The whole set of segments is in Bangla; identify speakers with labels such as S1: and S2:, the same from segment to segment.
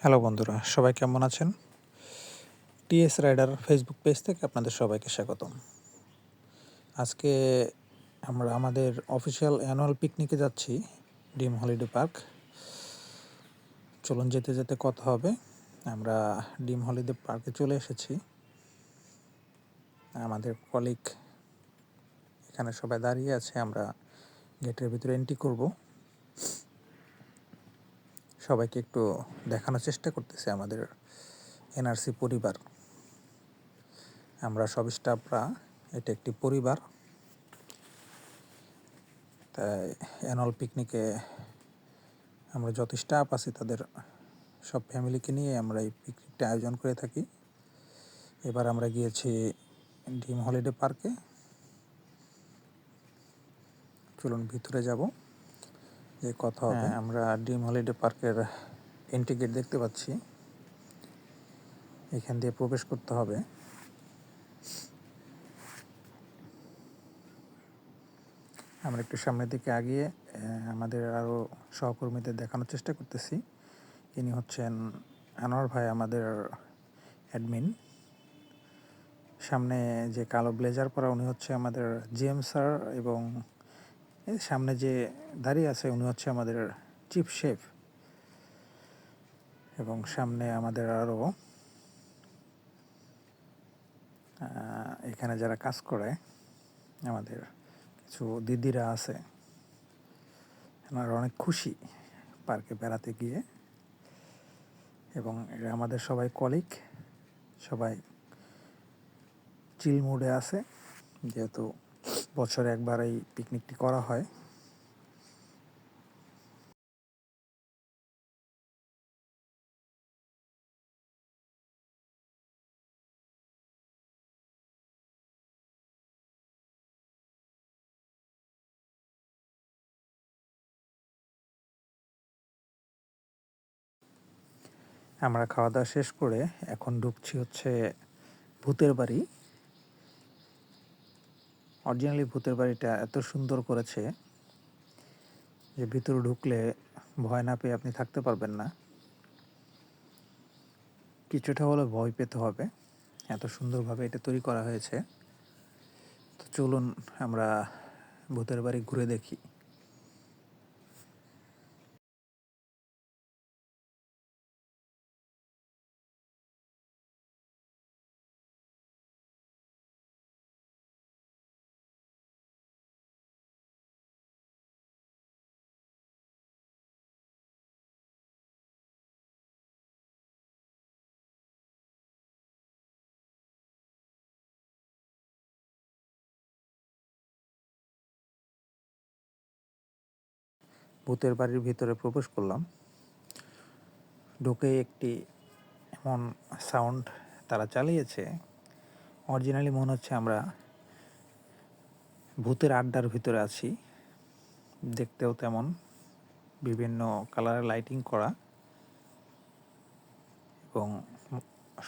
S1: হ্যালো বন্ধুরা, সবাই কেমন আছেন? টিএস রাইডার ফেসবুক পেজ থেকে আপনাদের সবাইকে স্বাগতম। আজকে আমরা আমাদের অফিসিয়াল অ্যানুয়াল পিকনিকে যাচ্ছি ড্রিম হলিডে পার্ক। চলুন যেতে যেতে কথা হবে। আমরা ড্রিম হলিডে পার্কে চলে এসেছি। আমাদের কলিগ এখানে সবাই দাঁড়িয়ে আছে। আমরা গেটের ভিতরে এন্ট্রি করব। সবাইকে একটু দেখানোর চেষ্টা করতেছি আমাদের এনআরসি পরিবার। আমরা সব স্টাফরা এটা একটি পরিবার। তাই অ্যানুয়াল পিকনিকে আমরা যত স্টাফ আছি তাদের সব ফ্যামিলিকে নিয়ে আমরা এই পিকনিকটা আয়োজন করে থাকি। এবার আমরা গিয়েছি ড্রিম হলিডে পার্কে। চলুন ভিতরে যাব, যে কথা হবে। আমরা ড্রিম হলিডে পার্কের এন্ট্রি গেট দেখতে পাচ্ছি, এখান দিয়ে প্রবেশ করতে হবে। আমরা একটু সামনের দিকে আগিয়ে আমাদের আরও সহকর্মীদের দেখানোর চেষ্টা করতেছি। ইনি হচ্ছেন আনোয়ার ভাই, আমাদের অ্যাডমিন। সামনে যে কালো ব্লেজার পরা উনি হচ্ছে আমাদের জিএম স্যার, এবং সামনে যে দাঁড়িয়ে আছে উনি হচ্ছে আমাদের চিফ শেফ। এবং সামনে আমাদের আরও এখানে যারা কাজ করে আমাদের কিছু দিদিরা আছে। আমরা অনেক খুশি পার্কে বেড়াতে গিয়ে, এবং এরা আমাদের সবাই কলিগ, সবাই চিল মুডে আছে, যেহেতু বছরে একবার এই পিকনিকটি করা হয়। আমরা খাওয়া দাওয়া শেষ করে এখন ঢুকছি হচ্ছে ভূতের বাড়ি। অরিজিনালি ভূতের বাড়িটা এত সুন্দর করেছে যে ভিতরে ঢুকলে ভয় না পেয়ে আপনি থাকতে পারবেন না। কিছুটা হলে ভয় পেতে হবে, এত সুন্দরভাবে এটা তৈরি করা হয়েছে। তো চলুন আমরা ভূতের বাড়ি ঘুরে দেখি। ভূতের বাড়ির ভিতরে প্রবেশ করলাম। ঢুকে একটি এমন সাউন্ড তারা চালিয়েছে, অরিজিনালি মনে হচ্ছে আমরা ভূতের আড্ডার ভিতরে আছি। দেখতেও তেমন, বিভিন্ন কালারের লাইটিং করা, এবং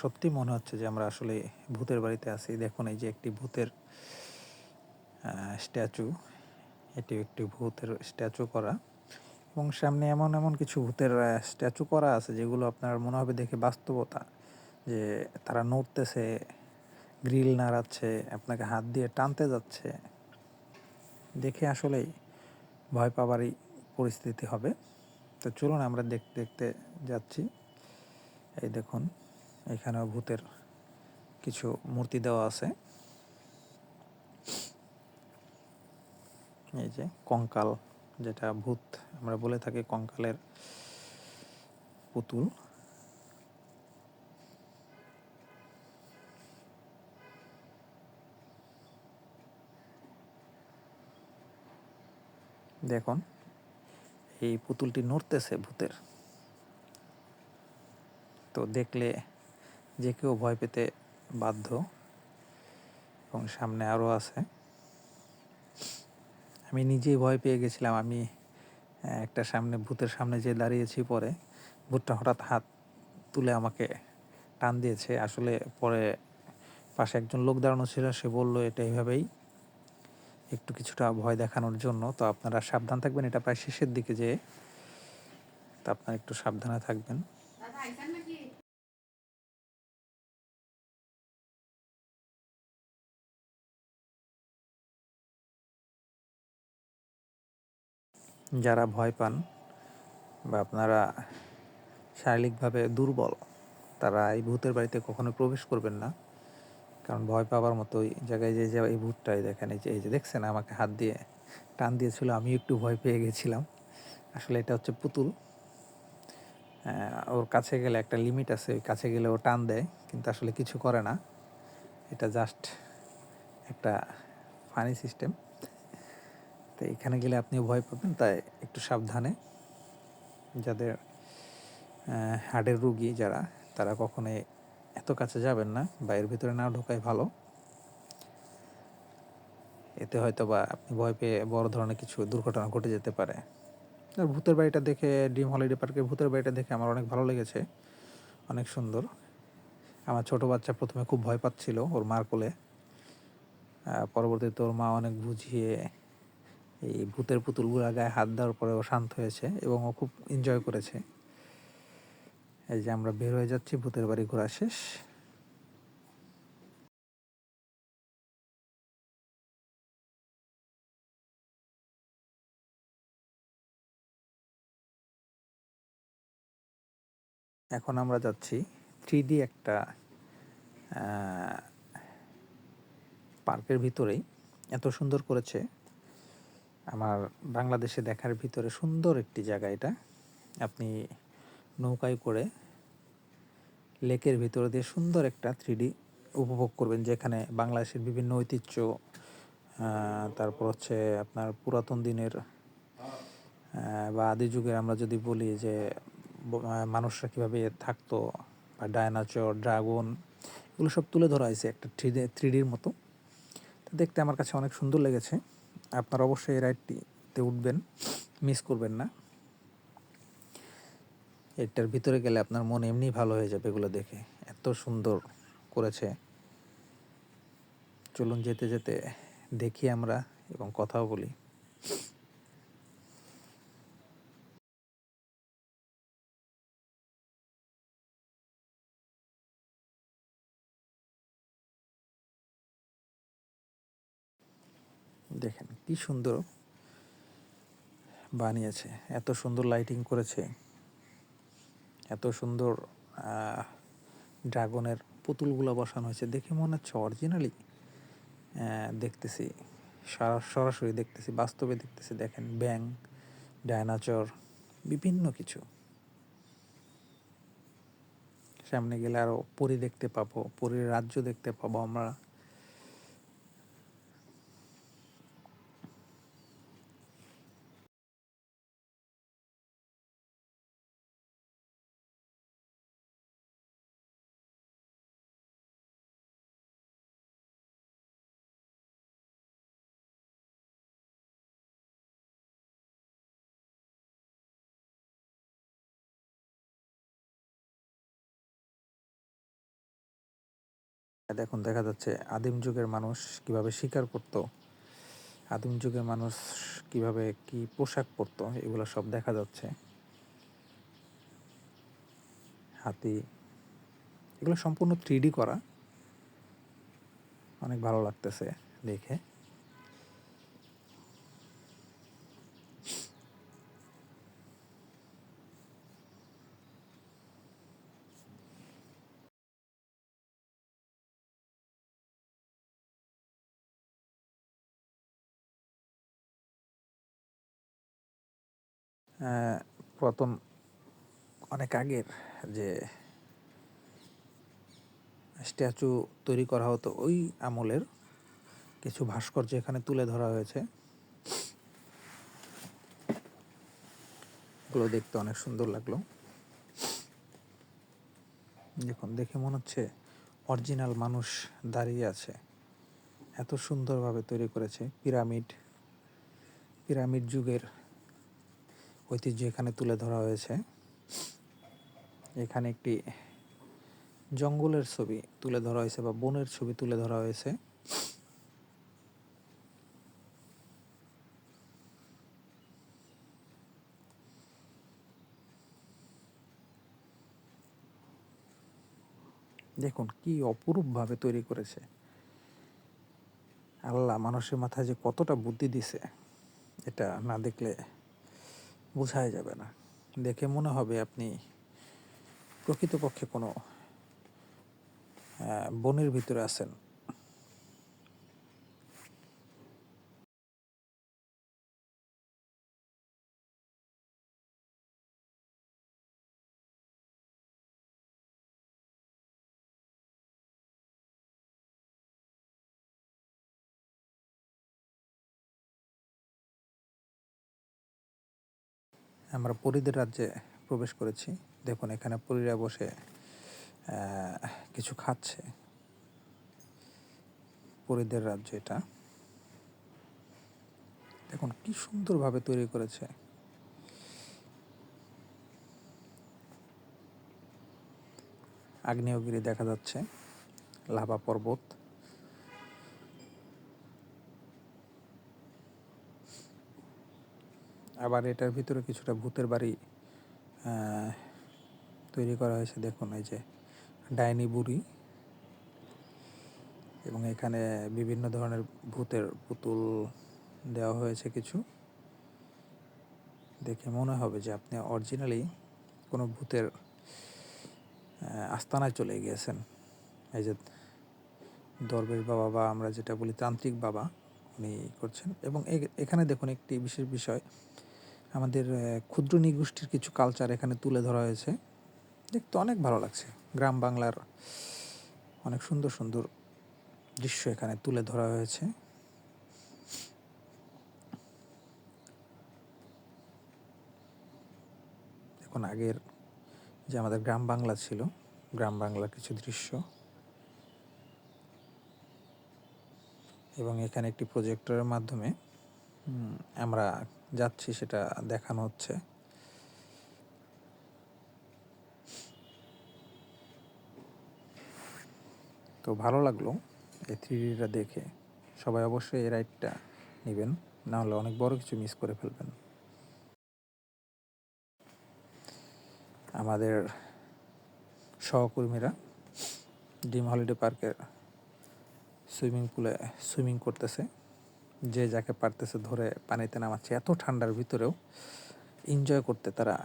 S1: সত্যি মনে হচ্ছে যে আমরা আসলে ভূতের বাড়িতে আছি। দেখুন, এই যে একটি ভূতের স্ট্যাচু, এটি একটি ভূতের স্ট্যাচু করা, এবং সামনে এমন এমন কিছু ভূতের স্ট্যাচু করা আছে যেগুলো আপনার মনে হবে দেখে বাস্তবতা, যে তারা নড়তেছে, গ্রিল নাড়াচ্ছে, আপনাকে হাত দিয়ে টানতে যাচ্ছে। দেখে আসলেই ভয় পাবারই পরিস্থিতি হবে। তো চলুন আমরা দেখতে দেখতে যাচ্ছি। এই দেখুন, এখানেও ভূতের কিছু মূর্তি দেওয়া আছে। এই যে কঙ্কাল, যেটা ভূত আমরা বলে থাকি, কঙ্কালের পুতুল। দেখুন, এই পুতুলটি নড়তেছে ভূতের। তো দেখলে যে কেউ ভয় পেতে বাধ্য। এবং সামনে আরও আছে। আমি নিজেই ভয় পেয়ে গেছিলাম। আমি একটা ভূতের সামনে যে দাঁড়িয়েছি, পরে ভূতটা হঠাৎ হাত তুলে আমাকে টান দিয়েছে। আসলে পরে পাশে একজন লোক দাঁড়ানো ছিল, সে বললো এটা এইভাবেই একটু কিছুটা ভয় দেখানোর জন্য। তো আপনারা সাবধান থাকবেন, এটা প্রায় শেষের দিকে যেয়ে, তো আপনারা একটু সাবধানে থাকবেন। যারা ভয় পান বা আপনারা শারীরিকভাবে দুর্বল, তারা এই ভূতের বাড়িতে কখনো প্রবেশ করবেন না। কারণ ভয় পাওয়ার মতোই জায়গায় যে এই ভূতটাই দেখেন, এই যে দেখছেন আমাকে হাত দিয়ে টান দিয়েছিল, আমি একটু ভয় পেয়ে গেছিলাম। আসলে এটা হচ্ছে পুতুল। ওর কাছে গেলে একটা লিমিট আছে, ওই কাছে গেলে ও টান দেয়, কিন্তু আসলে কিছু করে না। এটা জাস্ট একটা ফানি সিস্টেম। তো এখানে গেলে আপনিও ভয় পাবেন, তাই একটু সাবধানে। যাদের হার্টের রুগী যারা, তারা কখনোই এত কাছে যাবেন না, বা এর ভিতরে না ঢোকাই ভালো। এতে হয়তো বা আপনি ভয় পেয়ে বড় ধরনের কিছু দুর্ঘটনা ঘটে যেতে পারে। আর ভূতের বাড়িটা দেখে, ড্রিম হলিডে পার্কের ভূতের বাড়িটা দেখে আমার অনেক ভালো লেগেছে, অনেক সুন্দর। আমার ছোট বাচ্চা প্রথমে খুব ভয় পাচ্ছিল ওর মার কোলে, পরবর্তীতে ওর মা অনেক বুঝিয়ে এই ভূতের পুতুলগুলা গায়ে হাত দেওয়ার পরে ও শান্ত হয়েছে এবং ও খুব এনজয় করেছে। এই যে আমরা বের হয়ে যাচ্ছি, ভূতের বাড়ি ঘোরা শেষ। এখন আমরা যাচ্ছি 3D একটা পার্কের ভিতরেই। এত সুন্দর করেছে, আমার বাংলাদেশে দেখার ভিতরে সুন্দর একটি জায়গা এটা। আপনি নৌকায় করে লেকের ভিতর দিয়ে সুন্দর একটা 3D উপভোগ করবেন, যেখানে বাংলাদেশের বিভিন্ন ঐতিহ্য, তারপর হচ্ছে আপনার পুরাতন দিনের বা আদি যুগের, আমরা যদি বলি যে মানুষরা কীভাবে থাকতো, বা ডায়নোসর, ড্রাগন, এগুলো সব তুলে ধরা হয়েছে একটা 3Dর মতো। তো দেখতে আমার কাছে অনেক সুন্দর লেগেছে। আপনারা অবশ্যই এই রাইডটিতে উঠবেন, মিস করবেন না। এটার ভিতরে গেলে আপনার মন এমনি ভালো হয়ে যাবে এগুলো দেখে, এত সুন্দর করেছে। চলুন যেতে যেতে দেখি আমরা এবং কথাও বলি। দেখেন কি সুন্দর বানিয়েছে, এত সুন্দর লাইটিং করেছে, এত সুন্দর ড্রাগনের পুতুলগুলো বসানো হয়েছে, দেখে মনে হচ্ছে অরিজিনালি দেখতেছি, সরাসরি দেখতেছি, বাস্তবে দেখতেছি। দেখেন ব্যাং, ডায়নোসর, বিভিন্ন কিছু। সামনে গেলে আরও পরী দেখতে পাবো, পরীর রাজ্য দেখতে পাবো আমরা। দেখুন, দেখা যাচ্ছে আদিম যুগের মানুষ কিভাবে শিকার করতো, আদিম যুগের মানুষ কিভাবে কি পোশাক পরতো, এগুলো সব দেখা যাচ্ছে। হাতি, এগুলো সম্পূর্ণ 3D করা, অনেক ভালো লাগতেছে দেখে। প্রথম অনেক আগের যে স্ট্যাচু তৈরি করা হতো, ওই আমলের কিছু ভাস্কর্য এখানে তুলে ধরা হয়েছে। এগুলো দেখতে অনেক সুন্দর লাগলো। দেখুন, দেখে মনে হচ্ছে অরিজিনাল মানুষ দাঁড়িয়ে আছে, এত সুন্দরভাবে তৈরি করেছে। পিরামিড, পিরামিড যুগের ঐতিহ্য এখানে তুলে ধরা হয়েছে। এখানে একটি জঙ্গলের ছবি তুলে ধরা হয়েছে, বা বনের ছবি তুলে ধরা হয়েছে। দেখুন কি অপরূপভাবে তৈরি করেছে। আল্লাহ মানুষের মাথায় যে কতটা বুদ্ধি দিছে এটা না দেখলে বোঝাই যাবে না। দেখে মনে হবে আপনি প্রকৃতপক্ষে কোনো বনের ভিতরে আছেন। আমরা পরীদের রাজ্যে প্রবেশ করেছি। দেখুন এখানে পরীরা বসে কিছু খাচ্ছে। পরীদের রাজ্য এটা। দেখুন কি সুন্দরভাবে তৈরি করেছে। আগ্নেয়গিরি দেখা যাচ্ছে, লাভা পর্বত। আবার এটার ভিতরে কিছুটা ভূতের বাড়ি তৈরি করা হয়েছে। দেখুন এই যে ডাইনি বুড়ি, এবং এখানে বিভিন্ন ধরনের ভূতের পুতুল দেওয়া হয়েছে কিছু। দেখে মনে হবে যে আপনি অরিজিনালি কোনো ভূতের আস্তানায় চলে গিয়েছেন। এই যে দরবেশ বাবা বা আমরা যেটা বলি তান্ত্রিক বাবা, উনি করছেন। এবং এখানে দেখুন একটি বিশেষ বিষয়, আমাদের ক্ষুদ্র নৃগোষ্ঠীর কিছু কালচার এখানে তুলে ধরা হয়েছে। দেখতে অনেক ভালো লাগছে। গ্রাম বাংলার অনেক সুন্দর সুন্দর দৃশ্য এখানে তুলে ধরা হয়েছে। দেখুন আগের যে আমাদের গ্রাম বাংলা ছিল, গ্রাম বাংলার কিছু দৃশ্য, এবং এখানে একটি প্রজেক্টরের মাধ্যমে আমরা যাচ্ছি সেটা দেখানো হচ্ছে। তো ভালো লাগলো এই 3Dটা দেখে। সবাই অবশ্যই এই রাইডটা নেবেন, নাহলে অনেক বড় কিছু মিস করে ফেলবেন। আমাদের সহকর্মীরা ড্রিম হলিডে পার্কের সুইমিং পুলে সুইমিং করতেছে, যে যাকে পারতেছে ধরে পানিতে নামাচ্ছে। এত ঠান্ডার ভিতরেও এনজয় করতে তারা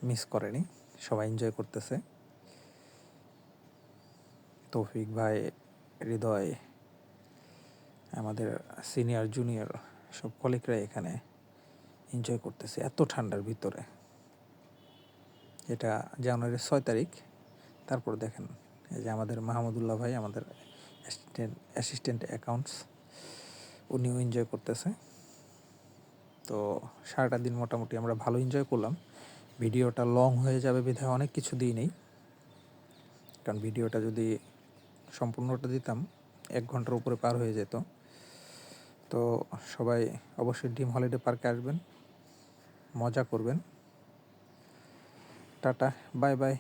S1: মিস করেনি, সবাই এনজয় করতেছে। তৌফিক ভাই, হৃদয়, আমাদের সিনিয়র জুনিয়র সব কলিগরা এখানে এনজয় করতেছে এত ঠান্ডার ভিতরে। এটা জানুয়ারির 6 তারিখ। তারপর দেখেন এই যে আমাদের মাহমুদুল্লাহ ভাই, আমাদের অ্যাসিস্ট্যান্ট অ্যাকাউন্টস, উনিও এনজয় করতেছে। তো সারাটা দিন মোটামুটি আমরা ভালো এনজয় করলাম। ভিডিওটা লং হয়ে যাবে বিধায় অনেক কিছু দিই নেই, কারণ ভিডিওটা যদি সম্পূর্ণটা দিতাম 1 ঘন্টার উপরে পার হয়ে যেত। তো সবাই অবশ্যই ড্রিম হলিডে পার্কে আসবেন, মজা করবেন। Tata, bye bye.